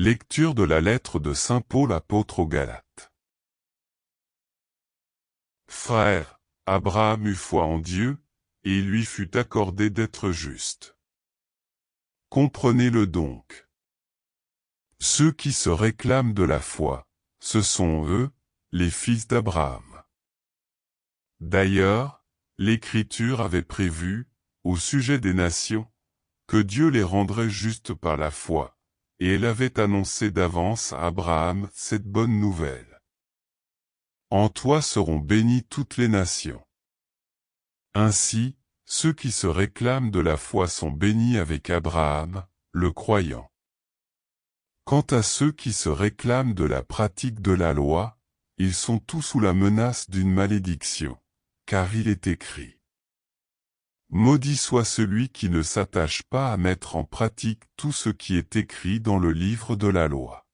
Lecture de la lettre de saint Paul apôtre aux Galates. Frères, Abraham eut foi en Dieu, et il lui fut accordé d'être juste. Comprenez-le donc. Ceux qui se réclament de la foi, ce sont eux, les fils d'Abraham. D'ailleurs, l'Écriture avait prévu, au sujet des nations, que Dieu les rendrait justes par la foi, et elle avait annoncé d'avance à Abraham cette bonne nouvelle. En toi seront bénies toutes les nations. Ainsi, ceux qui se réclament de la foi sont bénis avec Abraham, le croyant. Quant à ceux qui se réclament de la pratique de la loi, ils sont tous sous la menace d'une malédiction, car il est écrit: Maudit soit celui qui ne s'attache pas à mettre en pratique tout ce qui est écrit dans le livre de la loi.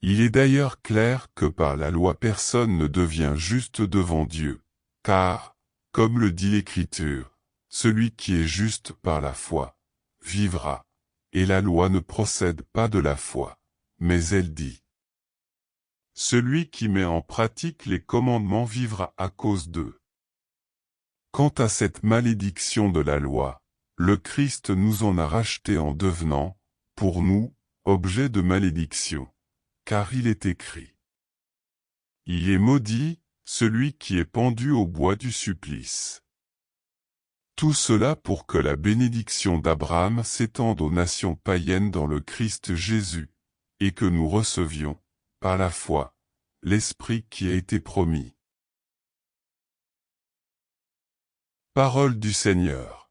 Il est d'ailleurs clair que par la loi personne ne devient juste devant Dieu, car, comme le dit l'Écriture, celui qui est juste par la foi, vivra, et la loi ne procède pas de la foi, mais elle dit: Celui qui met en pratique les commandements vivra à cause d'eux. Quant à cette malédiction de la loi, le Christ nous en a racheté en devenant, pour nous, objet de malédiction, car il est écrit: Il est maudit, celui qui est pendu au bois du supplice. Tout cela pour que la bénédiction d'Abraham s'étende aux nations païennes dans le Christ Jésus, et que nous recevions, par la foi, l'Esprit qui a été promis. Parole du Seigneur.